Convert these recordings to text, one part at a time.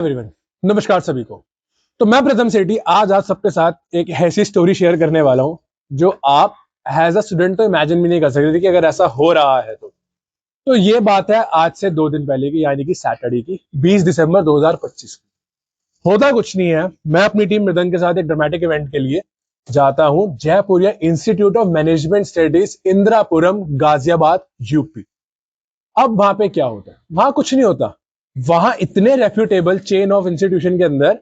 Everyone, नमस्कार सभी को। तो मैं प्रथम सेठी आज सबके साथ एक ऐसी स्टोरी शेयर करने वाला हूं जो आप एज अ स्टूडेंट तो इमेजिन भी नहीं कर सकते थे कि अगर ऐसा हो रहा है तो ये बात है आज से 2 दिन पहले की, यानी कि सैटरडे की 20 दिसंबर 2025 की। होता कुछ नहीं है, मैं अपनी टीम मृदंग के साथ एक ड्रामेटिक इवेंट के लिए जाता हूं Jaipuria institute of Management Studies, Indirapuram, Ghaziabad, UP. अब वहां पे क्या होता है? वहां कुछ नहीं होता। वहां इतने रेप्यूटेबल चेन ऑफ इंस्टीट्यूशन के अंदर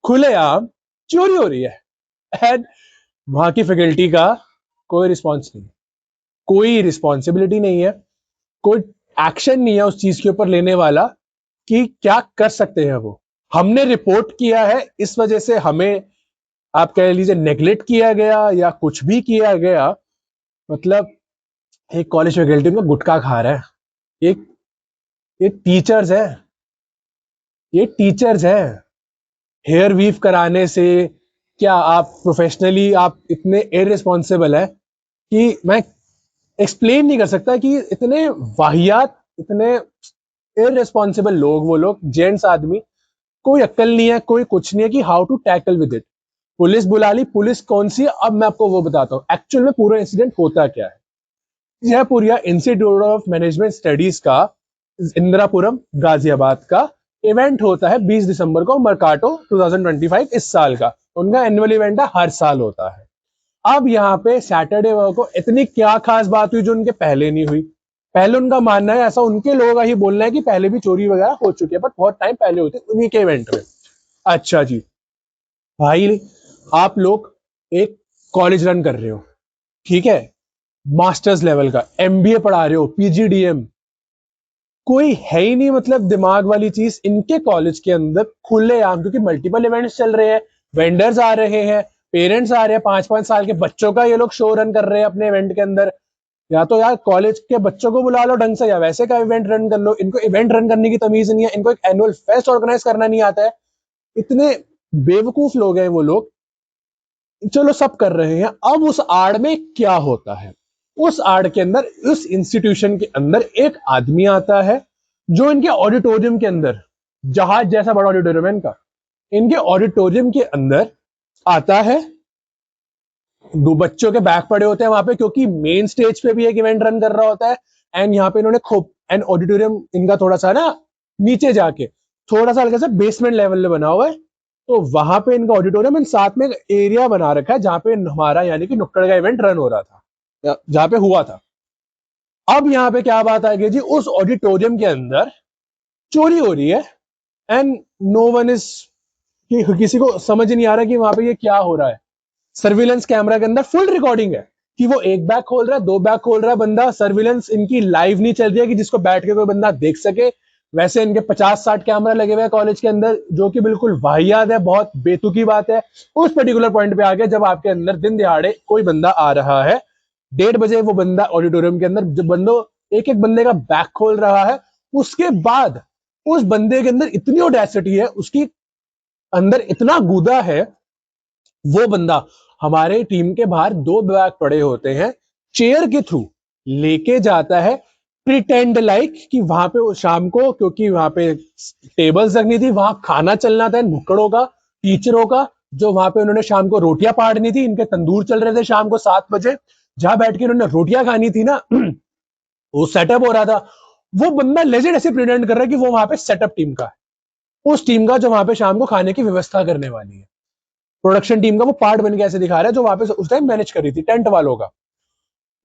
खुलेआम चोरी हो रही है एंड वहां की फैकल्टी का कोई रिस्पॉन्स नहीं, कोई रिस्पॉन्सिबिलिटी नहीं है, कोई एक्शन नहीं है उस चीज के ऊपर लेने वाला कि क्या कर सकते हैं वो। हमने रिपोर्ट किया है, इस वजह से हमें आप कह लीजिए नेग्लेक्ट किया गया या कुछ भी किया गया। मतलब एक कॉलेज फैकल्टी में गुटखा खा रहा है, एक एक टीचर्स है, ये टीचर्स है। हेयर वीव कराने से क्या आप प्रोफेशनली आप इतने इररिस्पॉन्सिबल है कि मैं एक्सप्लेन नहीं कर सकता कि इतने वाहियात, इतने इररिस्पॉन्सिबल लोग, वो लोग जेंट्स आदमी, कोई अक्ल नहीं है, कोई कुछ नहीं है कि how to tackle with it. Police बुला ली, पुलिस कौन सी है अब मैं आपको वो बताता हूँ एक्चुअल में पूरा इंसिडेंट होता क्या है। यह पूरा इंस्टीट्यूट ऑफ मैनेजमेंट स्टडीज का इंदिरापुरम गाजियाबाद का इवेंट होता है 20 दिसंबर को, मर्काटो 2025 इस साल का उनका एनुअल इवेंट है, हर साल होता है। अब यहाँ पे सैटरडे को इतनी क्या खास बात हुई जो उनके पहले नहीं हुई। पहले उनका मानना है, ऐसा उनके लोगों का ही बोलना है कि पहले भी चोरी वगैरह हो चुकी है, बट बहुत टाइम पहले होती है उन्हीं के इवेंट में। अच्छा जी भाई, आप लोग एक कॉलेज रन कर रहे हो, ठीक है, मास्टर्स लेवल का एमबीए पढ़ा रहे हो, पीजीडीएम, कोई है ही नहीं मतलब दिमाग वाली चीज इनके कॉलेज के अंदर खुलेआम, क्योंकि मल्टीपल इवेंट्स चल रहे हैं, वेंडर्स आ रहे हैं, पेरेंट्स आ रहे हैं, 5-5 साल के बच्चों का ये लोग शो रन कर रहे हैं अपने इवेंट के अंदर। या तो यार कॉलेज के बच्चों को बुला लो ढंग से, या वैसे का इवेंट रन कर लो। इनको इवेंट रन करने की तमीज नहीं है, इनको एक एनुअल फेस्ट ऑर्गेनाइज करना नहीं आता है। इतने बेवकूफ लोग हैं वो लोग। चलो सब कर रहे हैं, अब उस आड़ में क्या होता है? उस आड़ के अंदर, उस इंस्टीट्यूशन के अंदर एक आदमी आता है जो इनके ऑडिटोरियम के अंदर, जहाज जैसा बड़ा ऑडिटोरियम है इनका, इनके ऑडिटोरियम के अंदर आता है। दो बच्चों के बैग पड़े होते हैं वहां पे, क्योंकि मेन स्टेज पे भी एक इवेंट रन कर रहा होता है। एंड यहाँ पे इन्होंने खूब, एंड ऑडिटोरियम इनका थोड़ा सा ना नीचे जाके, थोड़ा सा हल्का सा बेसमेंट लेवल में बना हुआ है, तो वहां पे इनका ऑडिटोरियम, एंड साथ में एक एरिया बना रखा है जहां पे हमारा यानी कि नुक्कड़ का इवेंट रन हो रहा था, जहां पे हुआ था। अब यहाँ पे क्या बात आ गई जी, उस ऑडिटोरियम के अंदर चोरी हो रही है एंड नो वन इज, किसी को समझ नहीं आ रहा कि वहां पे ये क्या हो रहा है। सर्विलेंस कैमरा के अंदर फुल रिकॉर्डिंग है कि वो एक बैग खोल रहा है, 2 बैग खोल रहा है बंदा। सर्विलेंस इनकी लाइव नहीं चल रही है कि जिसको बैठ के कोई बंदा देख सके। वैसे इनके 50-60 कैमरा लगे हुए हैं कॉलेज के अंदर, जो कि बिल्कुल वाहियात है, बहुत बेतुकी बात है। उस पर्टिकुलर पॉइंट पे आ गया जब आपके अंदर दिन दिहाड़े कोई बंदा आ रहा है, 1:30 बजे वो बंदा ऑडिटोरियम के अंदर, जब बंदो एक एक बंदे का बैग खोल रहा है। उसके बाद उस बंदे के अंदर इतनी ऑडेसिटी है, उसकी अंदर इतना गूदा है, वो बंदा हमारे टीम के बाहर 2 बैग पड़े होते हैं, चेयर के थ्रू लेके जाता है, प्रिटेंड लाइक कि वहां पे शाम को, क्योंकि वहां पे टेबल्स रखनी थी, वहां खाना चलना था नुक्कड़ों का, टीचरों का, जो वहां पे उन्होंने शाम को रोटियां पाड़नी थी। इनके तंदूर चल रहे थे शाम को 7 बजे, जहां बैठ के उन्होंने रोटियां खानी थी ना, वो सेटअप हो रहा था। वो बंदा लेजेंड ऐसे प्रिटेंड कर रहा है कि वो वहां पे सेटअप टीम का है, उस टीम का जो वहां पे शाम को खाने की व्यवस्था करने वाली है, प्रोडक्शन टीम का वो पार्ट बन के ऐसे दिखा रहा है, जो वहां पे उस टाइम मैनेज कर रही थी टेंट वालों का।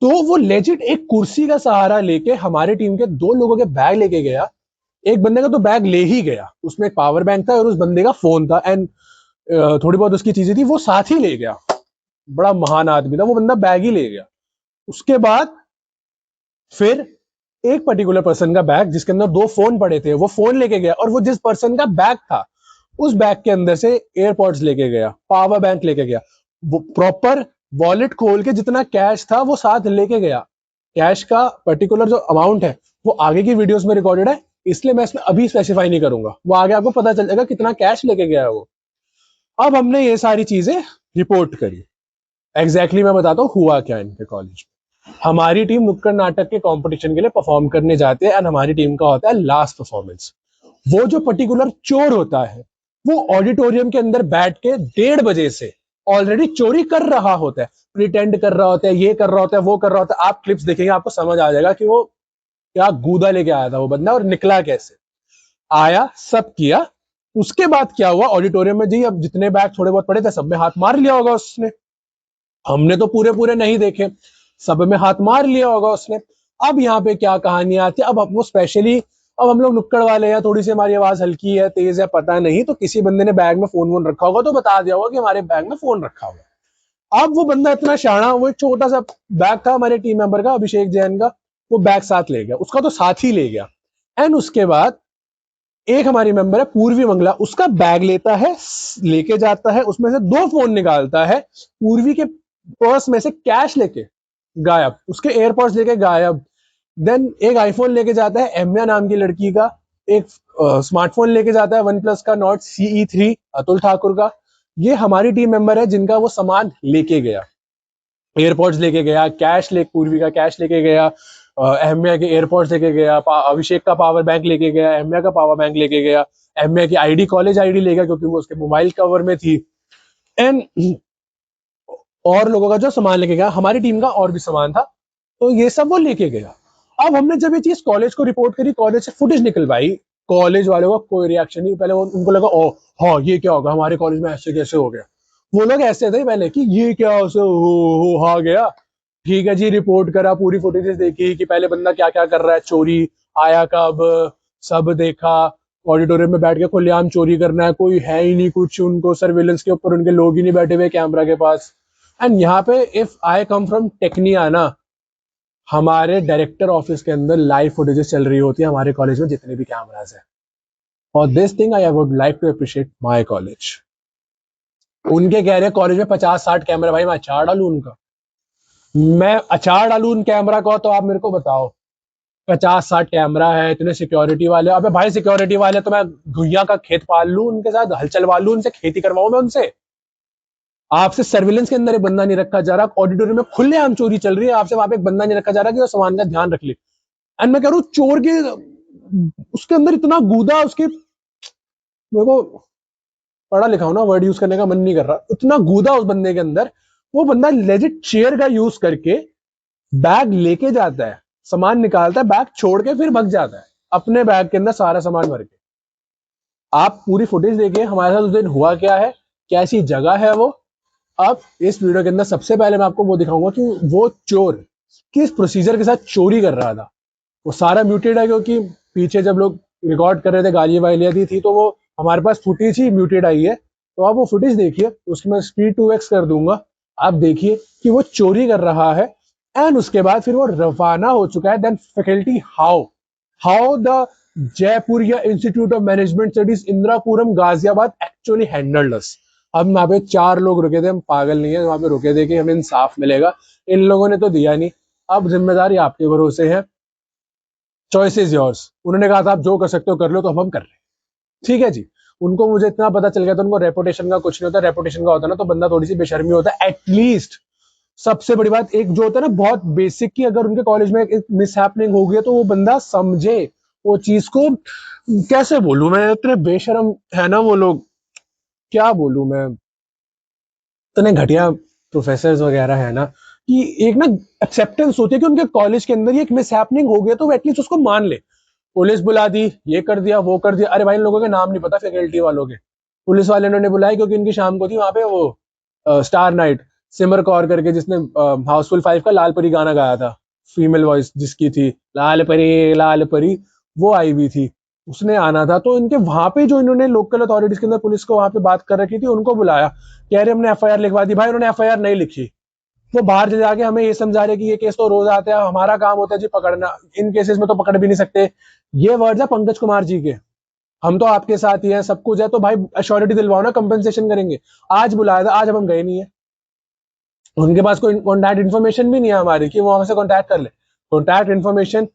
तो वो लेजिट एक कुर्सी का सहारा लेके हमारे टीम के 2 लोगों के बैग लेके गया। एक बंदे का तो बैग ले ही गया, उसमें एक पावर बैंक था और उस बंदे का फोन था, एंड थोड़ी बहुत उसकी चीजें थी, वो साथ ही ले गया। बड़ा महान आदमी था वो बंदा, बैग ही ले गया। उसके बाद फिर एक पर्टिकुलर पर्सन का बैग, जिसके अंदर 2 फोन पड़े थे, वो फोन लेके गया, और वो जिस पर्सन का बैग था उस बैग के अंदर से एयरपॉड्स लेके गया, पावर बैंक लेके गया, वो प्रॉपर वॉलेट खोल के जितना कैश था वो साथ लेके गया। कैश का पर्टिकुलर जो अमाउंट है वो आगे की वीडियोस में रिकॉर्डेड है, इसलिए मैं इसमें अभी स्पेसिफाई नहीं करूंगा, वो आगे आपको पता चल जाएगा कितना कैश लेके गया है वो। अब हमने ये सारी चीजें रिपोर्ट करी। एग्जैक्टली मैं बताता हूँ हुआ क्या इनके कॉलेज में। हमारी टीम नुक्कड़ नाटक के कंपटीशन के लिए परफॉर्म करने जाते हैं, एंड हमारी टीम का होता है लास्ट परफॉर्मेंस। वो जो पर्टिकुलर चोर होता है वो ऑडिटोरियम के अंदर बैठ के 1:30 बजे से ऑलरेडी चोरी कर रहा होता है, प्रिटेंड कर रहा होता है, ये कर रहा होता है, वो कर रहा होता है। आप क्लिप्स देखेंगे आपको समझ आ जाएगा कि वो क्या गूदा लेके आया था वो बंदा और निकला कैसे। आया, सब किया। उसके बाद क्या हुआ, ऑडिटोरियम में जी अब जितने बैग थोड़े बहुत पड़े थे सब में हाथ मार लिया होगा उसने। हमने तो पूरे पूरे नहीं देखे, सब में हाथ मार लिया होगा उसने। अब यहाँ पे क्या कहानी आती है, अब वो स्पेशली, अब हम लोग नुक्कड़ वाले हैं, थोड़ी सी हमारी आवाज हल्की है, तेज है, पता नहीं, तो किसी बंदे ने बैग में फोन वोन रखा होगा तो बता दिया होगा कि हमारे बैग में फोन रखा हुआ। अब वो बंदा इतना शाना, वो एक छोटा सा बैग था हमारे टीम मेंबर का अभिषेक जैन का, वो बैग साथ ले गया, उसका तो साथ ही ले गया। एंड उसके बाद एक हमारी मेंबर है पूर्वी मंगला, उसका बैग लेता है, लेके जाता है, उसमें से 2 फोन निकालता है, पूर्वी के पर्स में से कैश लेके गायब, उसके एयरपॉड्स लेके गायब। देन एक आईफोन लेके जाता है एम्या नाम की लड़की का, एक स्मार्टफोन लेके जाता है वन प्लस का नॉट CE3 अतुल ठाकुर का। ये हमारी टीम मेंबर है जिनका वो सामान लेके गया, एयरपॉड्स लेके गया, कैश ले पूर्वी का कैश लेके गया, एहमिया के एयरपॉड्स लेके गया, अभिषेक का पावर बैंक लेके गया, एहमिया का पावर बैंक लेके गया, एहमिया की आईडी कॉलेज आईडी ले गया क्योंकि वो उसके मोबाइल कवर में थी। एंड और लोगों का जो सामान लेके गया, हमारी टीम का और भी सामान था, तो ये सब वो लेके गया। अब हमने जब ये चीज कॉलेज को रिपोर्ट करी, कॉलेज से फुटेज निकलवाई, कॉलेज वालों का कोई रिएक्शन नहीं। पहले उनको लगा ओ हाँ ये क्या होगा, हमारे कॉलेज में ऐसे कैसे हो गया। वो लोग ऐसे थे पहले कि ये क्या हो हाँ गया, ठीक है जी, रिपोर्ट करा, पूरी फुटेजेस देखी कि पहले बंदा क्या क्या कर रहा है, चोरी आया कब, सब देखा, ऑडिटोरियम में बैठ के खुलेआम चोरी करना है, कोई है ही नहीं कुछ, उनको सर्विलेंस के ऊपर उनके लोग ही नहीं बैठे हुए कैमरा के पास। एंड यहाँ पे इफ आई कम फ्रॉम टेक्नियाना, हमारे डायरेक्टर ऑफिस के अंदर लाइव फुटेजेस चल रही होती है हमारे कॉलेज में जितने भी कैमराज है। और this thing I would like to appreciate my college. उनके कह रहे कॉलेज में 50-60 कैमरा, भाई मैं अचार डालू उनका, मैं अचार डालू उन कैमरा का, तो आप मेरे को बताओ 50-60 कैमरा है, इतने सिक्योरिटी वाले, अबे भाई सिक्योरिटी वाले तो मैं घुइया का खेत पाल लू उनके साथ, हल चलवा लू उनसे, खेती करवाऊं मैं उनसे। आपसे सर्विलेंस के अंदर एक बंदा नहीं रखा जा रहा, ऑडिटोरियम में खुलेआम चोरी चल रही है, आपसे वहां पे एक बंदा नहीं रखा जा रहा कि वो सामान का ध्यान रख ले। एंड मैं कह रहा हूँ चोर के उसके अंदर इतना गूदा, उसके मेरे को पढ़ा लिखा हूं ना, वर्ड यूज करने का मन नहीं कर रहा, इतना गूदा उस बंदे के अंदर, वो बंदा लेजिट चेयर का यूज करके बैग लेके जाता है, सामान निकालता है, बैग छोड़ के फिर भग जाता है अपने बैग के अंदर सारा सामान भर के। आप पूरी फुटेज देखिए हमारे साथ उस दिन हुआ क्या है, कैसी जगह है वो। अब इस वीडियो के अंदर सबसे पहले मैं आपको वो दिखाऊंगा कि वो चोर किस प्रोसीजर के साथ चोरी कर रहा था। वो सारा म्यूटेड है क्योंकि पीछे जब लोग रिकॉर्ड कर रहे थे गाली वालियां दी थी, तो वो हमारे पास फुटेज ही म्यूटेड आई है। तो आप वो फुटेज देखिए, उसकी मैं स्पीड 2x कर दूंगा, आप देखिए कि वो चोरी कर रहा है। एंड उसके बाद फिर वो रवाना हो चुका है। Then faculty how the Jaipur या Institute of Management Studies Indirapuram Ghaziabad actually handled us. हम वहां पे 4 लोग रुके थे, हम पागल नहीं है, वहां पे रुके थे कि हमें इंसाफ मिलेगा, इन लोगों ने तो दिया नहीं। अब जिम्मेदारी आपके भरोसे है, चॉइस इज योर्स। उन्होंने कहा था आप जो कर सकते हो कर लो, तो हम कर रहे हैं, ठीक है जी। उनको मुझे इतना पता चल गया था, उनको रेपुटेशन का कुछ नहीं होता, रेपुटेशन का होता ना तो बंदा थोड़ी सी बेशर्मी होता है एटलीस्ट। सबसे बड़ी बात एक जो होता है ना बहुत बेसिक की, अगर उनके कॉलेज में एक मिस हैपनिंग हो गई तो वो बंदा समझे वो चीज को। कैसे बोलूं मैं, इतने बेशरम है ना वो लोग, क्या बोलूं मैं, इतने घटिया प्रोफेसर वगैरह है ना, कि एक ना एक्सेप्टेंस होती है कि उनके कॉलेज के अंदर ये एक मिस हैपनिंग हो गया तो एटलीस्ट उसको मान ले। पुलिस बुला दी, ये कर दिया, वो कर दिया, अरे भाई इन लोगों के नाम नहीं पता फैकल्टी वालों के। पुलिस वाले उन्होंने बुलाया क्योंकि इनकी शाम को थी वहां पे वो स्टार नाइट, सिमर कौर करके जिसने हाउसफुल 5 का लाल परी गाना गाया था, फीमेल वॉइस जिसकी थी, लाल परी, वो आई हुई थी, उसने आना था। तो इनके वहां पे जो इन्होंने लोकल अथॉरिटीज के अंदर पुलिस को वहां पे बात कर रखी थी, उनको बुलाया, कह रहे हमने एफआईआर लिखवा दी। भाई उन्होंने एफआईआर नहीं लिखी, वो बाहर जाके हमें ये समझा रहे कि ये केस तो रोज आते हैं, हमारा काम होता है जी पकड़ना, इन केसेस में तो पकड़ भी नहीं सकते। ये वर्ड्स है पंकज कुमार जी के, हम तो आपके साथ ही हैं, सब कुछ है, तो भाई अश्योरिटी दिलवाओ ना, कंपनसेशन करेंगे। आज बुलाया था, आज हम गए नहीं है, उनके पास कोई कॉन्टैक्ट इन्फॉर्मेशन भी नहीं है हमारी कि वो हमसे कॉन्टैक्ट कर ले। कॉन्टैक्ट इन्फॉर्मेशन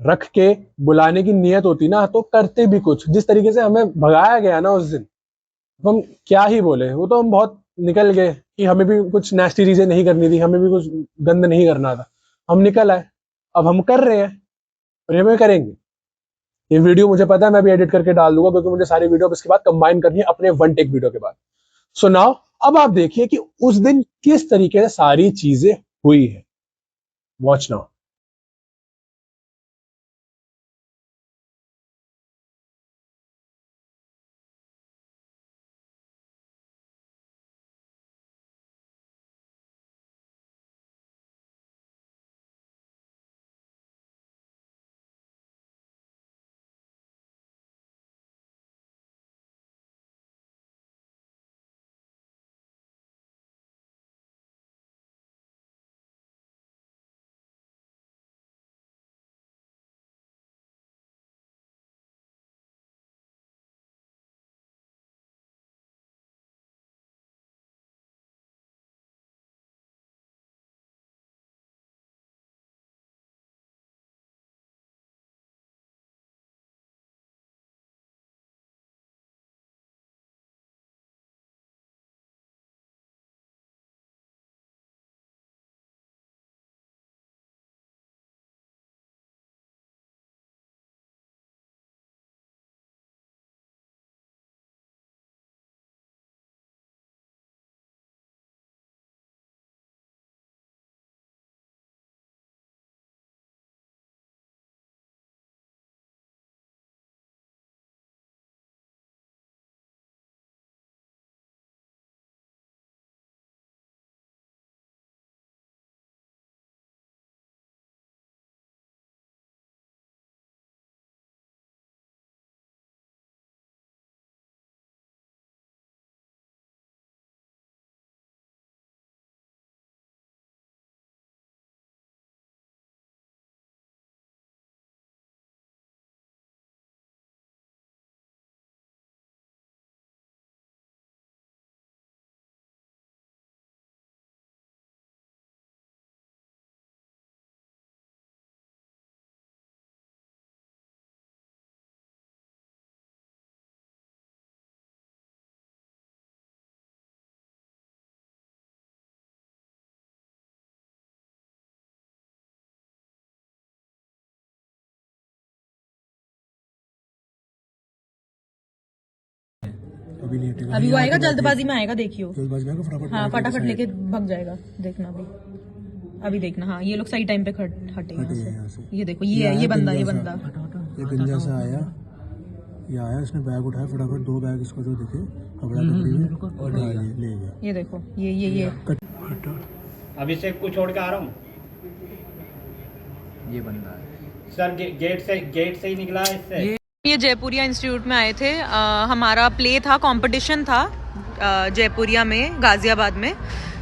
रख के बुलाने की नियत होती ना तो करते भी कुछ। जिस तरीके से हमें भगाया गया ना उस दिन, तो हम क्या ही बोले, वो तो हम बहुत निकल गए कि हमें भी कुछ नेस्टी चीजें नहीं करनी थी, हमें भी कुछ गंद नहीं करना था, हम निकल आए। अब हम कर रहे हैं और हमें करेंगे। ये वीडियो मुझे पता है मैं भी एडिट करके डाल दूंगा, क्योंकि मुझे सारी वीडियो इसके बाद कंबाइन करनी है अपने वन टेक वीडियो के बाद। सो नाउ अब आप देखिए कि उस दिन किस तरीके से सारी चीजें हुई है। Watch now. अभी वो आएगा, जल्दबाजी में आएगा, देखियो। हाँ, फटाफट लेके भाग जाएगा, देखना अभी देखना। हाँ, ये लोग सही टाइम पे हटेंगे यहाँ से। ये देखो, ये बंदा ये गंजा से आया, ये आया, इसने बैग उठाया फटाफट, 2 बैग इसको जो दिखे हबड़ा और ले गया। ये देखो, ये अभिषेक को छोड़ के आ रहा हूँ। ये बंदा है सर, गेट से ही निकला है इससे। ये जयपुरिया इंस्टीट्यूट में आए थे। हमारा प्ले था, कंपटीशन था जयपुरिया में, गाजियाबाद में।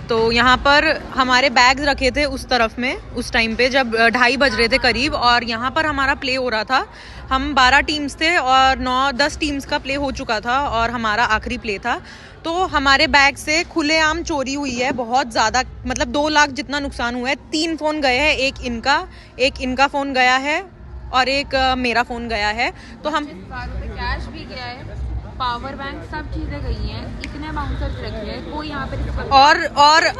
तो यहाँ पर हमारे बैग्स रखे थे उस तरफ में, उस टाइम पे जब 2:30 बज रहे थे करीब, और यहाँ पर हमारा प्ले हो रहा था। हम 12 टीम्स थे और 9-10 टीम्स का प्ले हो चुका था और हमारा आखिरी प्ले था। तो हमारे बैग से खुलेआम चोरी हुई है, बहुत ज़्यादा, मतलब 2 लाख जितना नुकसान हुआ है। 3 फ़ोन गए हैं, एक इनका फ़ोन गया है और एक मेरा फ़ोन गया है। तो हम कैश भी गया है, पावर बैंक, सब चीजें गई हैं। इतने बाउंसर्स रखे हैं, कोई यहाँ पे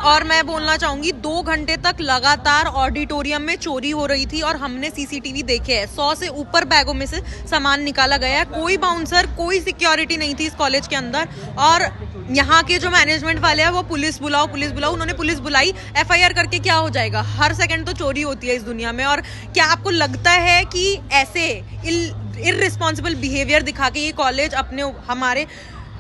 और मैं बोलना चाहूंगी, 2 घंटे तक लगातार ऑडिटोरियम में चोरी हो रही थी और हमने सीसीटीवी देखे हैं। 100 से ऊपर बैगों में से सामान निकाला गया है। कोई बाउंसर, कोई सिक्योरिटी नहीं थी इस कॉलेज के अंदर। और यहाँ के जो मैनेजमेंट वाले हैं वो पुलिस बुलाओ, उन्होंने पुलिस बुलाई। FIR करके क्या हो जाएगा? हर सेकंड तो चोरी होती है इस दुनिया में। और क्या आपको लगता है कि ऐसे इररिस्पॉन्सिबल बिहेवियर दिखा के ये कॉलेज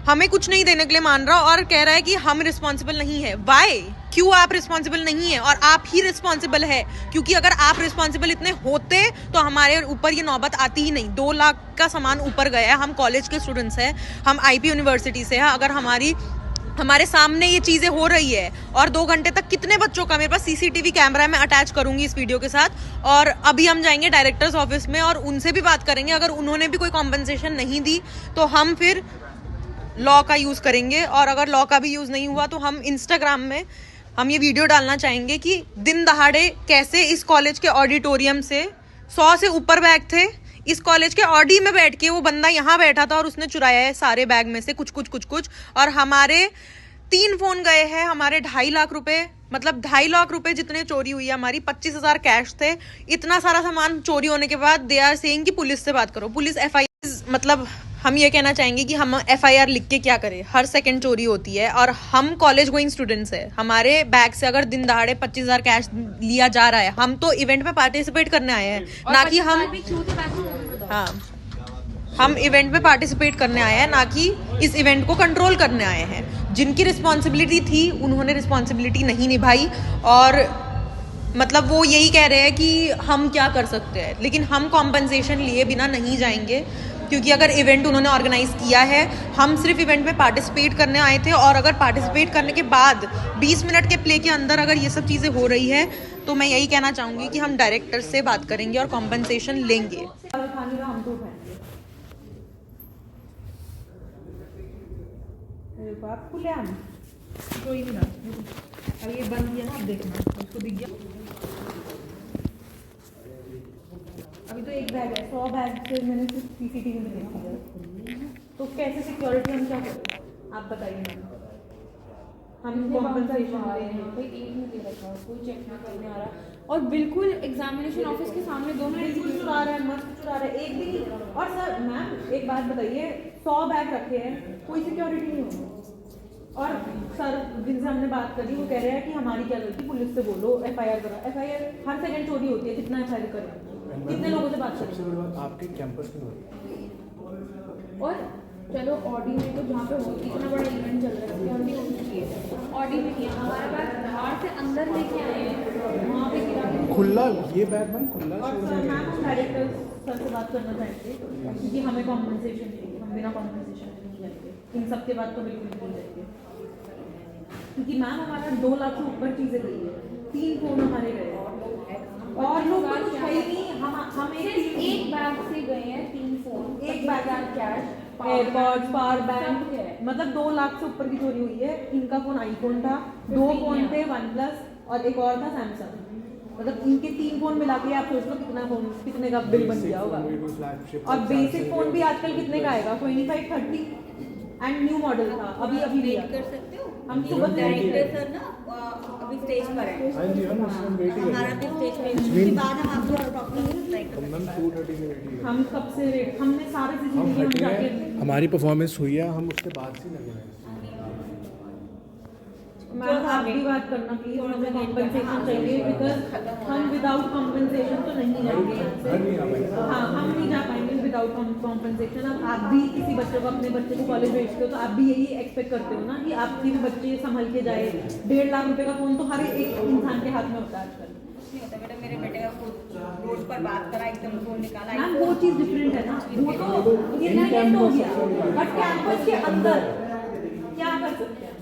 हमें कुछ नहीं देने के लिए मान रहा और कह रहा है कि हम रिस्पॉन्सिबल नहीं है? वाई? क्यों आप रिस्पॉन्सिबल नहीं है? और आप ही रिस्पॉन्सिबल है, क्योंकि अगर आप रिस्पॉन्सिबल इतने होते तो हमारे ऊपर ये नौबत आती ही नहीं। 2 लाख का सामान ऊपर गया है। हम कॉलेज के स्टूडेंट्स हैं, हम IP यूनिवर्सिटी से हैं। अगर हमारे सामने ये चीजें हो रही है और 2 घंटे तक कितने बच्चों का, मेरे पास CCTV कैमरा मैं अटैच करूंगी इस वीडियो के साथ। और अभी हम जाएंगे डायरेक्टर्स ऑफिस में और उनसे भी बात करेंगे। अगर उन्होंने भी कोई कॉम्पनसेशन नहीं दी तो हम फिर लॉ का यूज करेंगे। और अगर लॉ का भी यूज नहीं हुआ तो हम इंस्टाग्राम में हम ये वीडियो डालना चाहेंगे कि दिन दहाड़े कैसे इस कॉलेज के ऑडिटोरियम से 100 से ऊपर बैग थे। इस कॉलेज के ऑडी में बैठ के वो बंदा यहाँ बैठा था और उसने चुराया है सारे बैग में से कुछ। और हमारे 3 फोन गए हैं हमारे, 2.5 लाख रुपए, मतलब 2.5 लाख रुपए जितने चोरी हुई है हमारी, 25,000 कैश थे। इतना सारा सामान चोरी होने के बाद दे आर सेइंग कि पुलिस से बात करो। पुलिस FIR, मतलब हम ये कहना चाहेंगे कि हम FIR लिख के क्या करें, हर सेकंड चोरी होती है। और हम कॉलेज गोइंग स्टूडेंट्स है, हमारे बैग से अगर दिन दहाड़े 25,000 कैश लिया जा रहा है, हम तो इवेंट में पार्टिसिपेट करने आए हैं, ना कि हम इवेंट में पार्टिसिपेट करने आए हैं, ना कि इस इवेंट को कंट्रोल करने आए हैं। जिनकी रिस्पॉन्सिबिलिटी थी उन्होंने रिस्पॉन्सिबिलिटी नहीं निभाई, और मतलब वो यही कह रहे हैं कि हम क्या कर सकते हैं, लेकिन हम कॉम्पनसेशन लिए बिना नहीं जाएंगे, क्योंकि अगर इवेंट उन्होंने ऑर्गेनाइज किया है, हम सिर्फ इवेंट में पार्टिसिपेट करने आए थे। और अगर पार्टिसिपेट करने के बाद 20 मिनट के प्ले के अंदर अगर ये सब चीज़ें हो रही है, तो मैं यही कहना चाहूँगी कि हम डायरेक्टर से बात करेंगे और कॉम्पनसेशन लेंगे। कोई नहीं ना, अब ये बंद किया ना, अब देखना उसको दिख गया। अभी तो एक बैग है, 100 बैग से मैंने सिर्फ CCTV में देखा है, तो कैसे सिक्योरिटी हम क्या करें, आप बताइए मैम। हम कॉम्पनसेशन दे रहे हैं, कोई एक नहीं दे रखा, कोई चेक ना करने आ रहा, और बिल्कुल एग्जामिनेशन ऑफिस के सामने दोनों बिल्कुल चुरा रहा है, मस्त चुरा रहा है, एक भी नहीं। और सर मैम एक बात बताइए, 100 बैग रखे हैं, कोई सिक्योरिटी नहीं होगी। और सर जिनसे हमने बात करी वो कह रहे हैं कि हमारी क्या गलती, पुलिस से बोलो, FIR करो। FIR हर सेकंड चोरी होती है, कितना FIR करें, कितने लोगों से बात करें। आपके कैंपस में और चलो ऑडी में तो जहाँ पे इतना बड़ा इवेंट चल रहा है, सिक्योरिटी होनी चाहिए, ऑडी में किया, हमारे पास बाहर से अंदर लेके आए हैं, वहाँ पे गिरा के खुला, ये बैग मैम खुला। और सर मैम हम डायरेक्टर सर से बात करना चाहेंगे, क्योंकि हमें कॉम्पनसेशन चाहिए, हम बिना कॉम्पनसेशन नहीं जाएंगे, इन सब के बाद तो बिल्कुल नहीं जाएंगे, क्योंकि मैम हमारा 2 लाख से ऊपर चीज़ें गई है, 3 फोन हमारे गए और लोग तो कुछ है ही नहीं। हम एक बैग से गए हैं 3 फोन, एक bag cash, AirPods, power bank, मतलब 2 लाख से ऊपर की चोरी हुई है। इनका फोन iPhone था, 2 फोन थे OnePlus और एक और था Samsung, मतलब इनके 3 फोन मिला के आप सोच लो कितने का बिल बन गया होगा। और बेसिक फोन भी आजकल कितने का आएगा, 2530 एंड न्यू मॉडल था, अभी लिया कर सकते हो। हम सुबह डायरेक्टर सर ना अभी स्टेज पर है, हाँ जी, हम हमारा भी स्टेज पे, उसके बाद हम आपको प्रॉपर मैम 2:30 में रेडी हम कब से हमने सारे CCTV हम जाके हमारी परफॉर्मेंस हुई है, हम उसके बाद से लगे हैं। मैम आप भी बात करना प्लीज, हमें कॉम्पनसेशन चाहिए, बिकॉज हम विदाउट कॉम्पनसेशन तो नहीं जाएंगे यहाँ से। हाँ हम नहीं जा पाएंगे विदाउट कॉम्पनसेशन। अब आप भी किसी बच्चे को, अपने बच्चे को कॉलेज भेजते हो, तो आप भी यही एक्सपेक्ट करते हो ना कि आपके भी बच्चे संभल के जाए। 1.5 लाख रुपए का फोन तो हर एक इंसान के हाथ में होता है आजकल। नहीं होता बेटा, मेरे बेटे का खुद रोड पर बात करा, एकदम फोन निकाला। मैम वो चीज़ डिफरेंट है ना, वो तो इंटरनेट हो गया, बट कैंपस के अंदर क्या कर सकते हैं।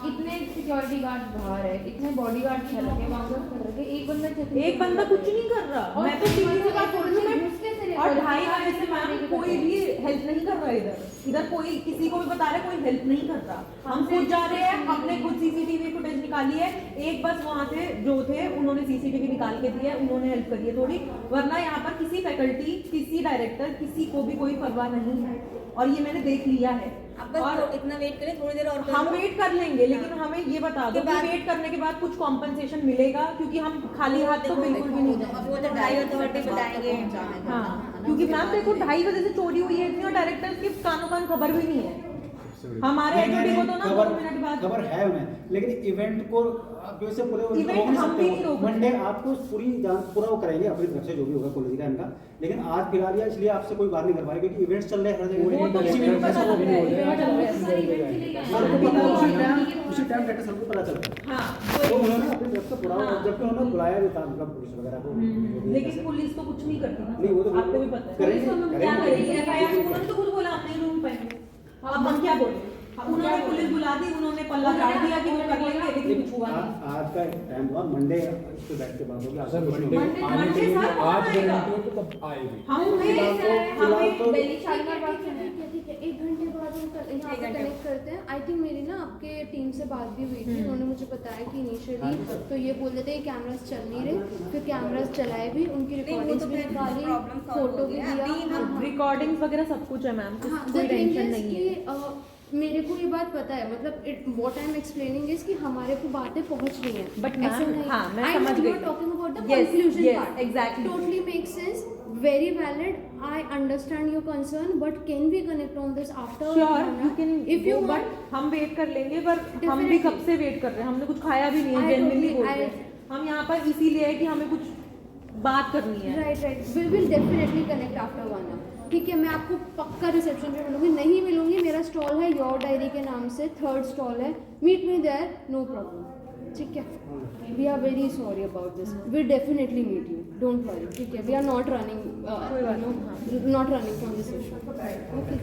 इतने सिक्योरिटी गार्ड बाहर है, इतने बॉडी गार्ड खड़े रखे, बाउंसर्स खड़े रखे, एक बंदा कुछ नहीं कर रहा। मैं तो सीधी सी बात बोल रही हूँ, और 2.5 बजे से मैम कोई भी हेल्प नहीं कर रहा है इधर कोई किसी को भी बता रहा है, कोई हेल्प नहीं कर रहा। हम खुद जा रहे हैं, हमने खुद CCTV फुटेज निकाली है, एक बस वहाँ से जो थे उन्होंने CCTV निकाल के दिया है, उन्होंने हेल्प करी है थोड़ी, वरना यहाँ पर किसी फैकल्टी, किसी डायरेक्टर, किसी को भी कोई परवाह नहीं है, और ये मैंने देख लिया है। अब बस और इतना वेट करें, थोड़ी देर और हम वेट कर लेंगे, लेकिन हमें ये बता दो कि वेट करने के बाद कुछ कॉम्पनसेशन मिलेगा, क्योंकि हम खाली हाथ तो बिल्कुल भी नहीं अब वो तो ड्राइवर अथॉरिटी बताएंगे। हाँ, क्योंकि मैम देखो 2.5 बजे से चोरी हुई है इतनी, और डायरेक्टर्स की कानों कान खबर भी नहीं है। हमारे HOD को तो ना 2 मिनट बाद खबर है उन्हें, लेकिन इवेंट को वैसे पूरे इवेंट हम भी नहीं रोक मंडे आपको पूरी जांच पूरा वो कराएंगे अपनी तरफ से, जो भी होगा कॉलेज का इनका। लेकिन आज फिलहाल या इसलिए आपसे कोई बात नहीं कर पा रहे, क्योंकि इवेंट्स चल रहे हैं हर जगह। उसी टाइम डायरेक्टर सर को पता चलता है, तो उन्होंने अपनी तरफ से पूरा, जबकि उन्होंने बुलाया भी था मतलब पुलिस वगैरह को, लेकिन पुलिस तो कुछ नहीं करती ना। नहीं वो तो आपको भी पता है करेंगे, क्या करेगी। FIR उन्होंने तो खुद बोला हम नहीं ढूंढ पाएंगे, अब हम क्या बोले। उन्होंने पुलिस बुला दी, उन्होंने पल्ला झाड़ दिया कि वो कर लेंगे, लेकिन कुछ हुआ नहीं। आज का टाइम हुआ मंडे, इस पे बैठ के बात होगी। मंडे सर आज गारंटी तो कब आएगी? हमें ठीक है, 1 घंटे बाद हम यहाँ पे कनेक्ट करते हैं। आई थिंक मेरी ना आपके टीम से बात भी हुई थी, उन्होंने मुझे बताया कि इनिशियली तो ये बोल रहे थे कैमरास चल नहीं रहे, फिर कैमरास चलाए भी, उनकी रिकॉर्डिंग्स भी निकाली, फोटो भी दिया, रिकॉर्डिंग्स वगैरह सब कुछ है मैम, कोई टेंशन नहीं है। मेरे को ये बात पता है, मतलब what I am explaining is कि हमारे को बातें पहुंच रही हैं, But ऐसा ma'am, नहीं। हाँ, मैं I समझ know you गई। are talking about the Yes, conclusion yes, part. exactly. Totally makes sense. Very valid. I understand your concern, but can we connect on this after? Sure you can If you but want, हम wait कर लेंगे, पर हम भी Definitely. कब से wait कर रहे हैं, हमने कुछ खाया भी नहीं है, I जेन्युइनली totally- बोल रहे हैं। हम यहाँ पर इसीलिए है कि हमें कुछ बात करनी है। right. We will definitely connect after 1 hour. ठीक है, मैं आपको पक्का रिसेप्शन पे मिलूंगी, नहीं मिलूंगी, मेरा स्टॉल है योर डायरी के नाम से, 3rd स्टॉल है, meet me there, no problem. ठीक है, we are very sorry about this, we definitely meet you, don't worry. ठीक है, we are not running, not running from this issue. Okay,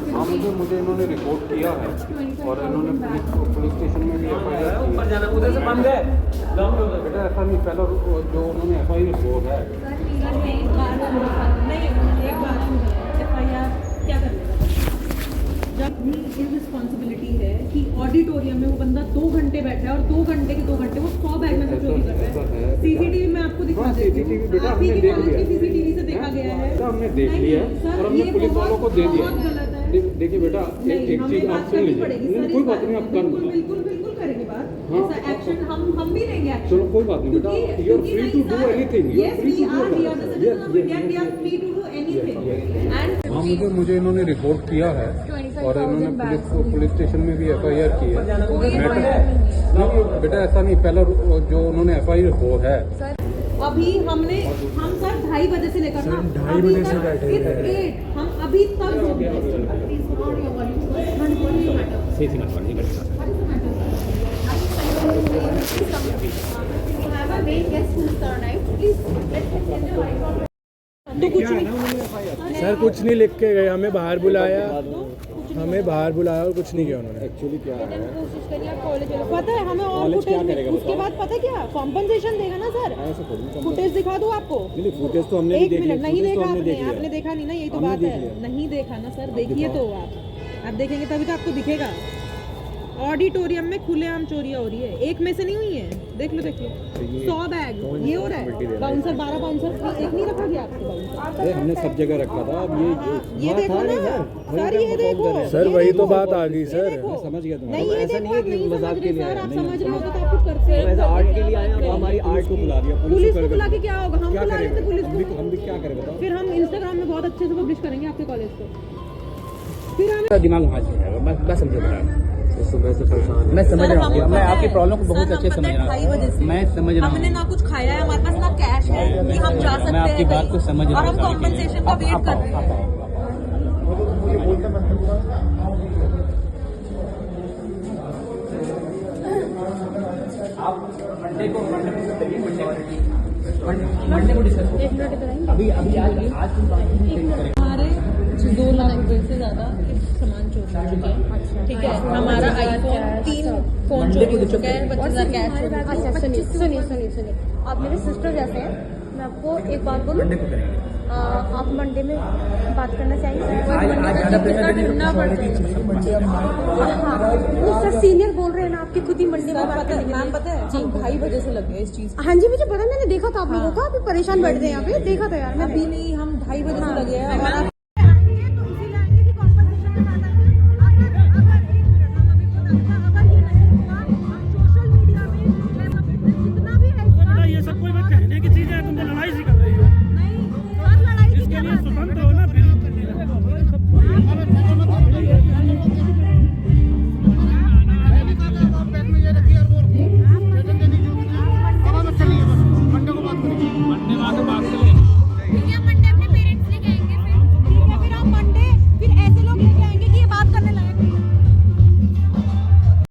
हाँ, मुझे इन्होंने रिपोर्ट किया है और इन्होंने पुलिस स्टेशन में भी FIR की है। बेटा ऐसा नहीं, पहला जो उन्होंने FIR वो है क्या कर जब इररिस्पॉन्सिबिलिटी है कि ऑडिटोरियम में वो बंदा 2 घंटे बैठा है और 2 घंटे के 2 घंटे वो 100 बैग में से चोरी कर रहा है। सीसीटीवी में आपको दिखा देती हूँ, CCTV बेटा आप ही हमने के देख कॉलेज लिया, की सीसीटीवी से देखा गया है। बेटा हमने देख लिया और हमने पुलिस वालों को दे दिया। देखिए बेटा, एक चीज आप सुन लीजिए, कोई बात नहीं, आप कर लो। बिल्कुल करेंगे बात, हाँ, ऐसा एक्शन हम भी लेंगे एक्शन। चलो कोई बात नहीं बेटा, you are free to do anything, you are free to do हाँ, मुझे इन्होंने रिपोर्ट किया है और इन्होंने पुलिस स्टेशन में भी FIR की है। नहीं बेटा ऐसा नहीं, पहला जो उन्होंने FIR वो है। अभी हम सर 2:30 बजे से लेकर ना 2:30 बजे से बैठे हैं। It's 8, हम अभी तक तो कुछ नहीं सर कुछ नहीं लिख के गए, हमें बाहर बुलाया, और कुछ नहीं किया उन्होंने। एक्चुअली क्या है, पता है हमें, और फुटेज उसके बाद पता है क्या कॉम्पनसेशन देगा ना सर। फुटेज दिखा दूं आपको? फुटेज तो हमने भी एक देख लिया, मिनट, नहीं देखा हमने देख आपने देखा नहीं ना, यही तो हमने बात देख है, लिया। नहीं देखा ना सर, देखिए तो आप देखेंगे तभी तो आपको दिखेगा। ऑडिटोरियम में खुलेआम चोरियां हो रही है, एक में से नहीं हुई है, देख लो 100 बैग ये हो रहा है। बाउंसर 12 बाउंसर एक नहीं रखा गया आपको बाउंसर, अरे हमने सब जगह रखा था। अब ये देखो ना सर, ये देखो सर वही तो बात आ गई सर। समझ गया तुम, नहीं, ऐसा नहीं है कि मजाक के लिए आए, आप समझ रहे हो तो आप कुछ करते तो ऐसा हैं। आर्ट के लिए आए, अब हमारी आर्ट को बुला दिया, पुलिस को बुला के क्या होगा, हम क्या बुला लेते पुलिस करेंगे, को, हम भी क्या करें बताओ। फिर हम इंस्टाग्राम में बहुत अच्छे से पब्लिश करेंगे आपके कॉलेज को, फिर हमें दिमाग वहाँ से है, मैं समझ रहा हूँ, मैं समझ रहा हूँ, मैं आपकी प्रॉब्लम को बहुत अच्छे से समझ रहा हूँ, मैं समझ रहा हमने हूँ, ना कुछ खाया है, हमारे पास ना कैश है कि हम जा सकते मैं आपकी हैं बात को कहीं, समझ रहा और हूँ। हम कॉम्पनसेशन का वेट कर रहे हैं। मंडे को डिस्कस अभी आज हमारे 2 लाख से ज्यादा सामान चोरी हो चुके हैं। ठीक है, हमारा आईफोन 3 फोन चोरी हो चुका है, 25,000 कैश चोरी हो चुका है। अच्छा सुनिए, आप मेरे सिस्टर जैसे हैं, मैं आपको एक बात बोलूं, आप मंडे में बात करना चाहेंगे? सर सीनियर बोल रहे हैं ना, आपकी खुद ही मंडे में बात करने के लिए। मैम पता है जी 2:30 बजे से लग गए इस चीज। हाँ जी, मुझे पता, मैंने देखा था आप लोगों को, आप परेशान बैठ गए यहाँ पे, देखा था यार मैं। अभी नहीं, हम 2:30 बजे से लगे हैं और ये सब कोई कहने की चीज है, तुमने लड़ाई सिखा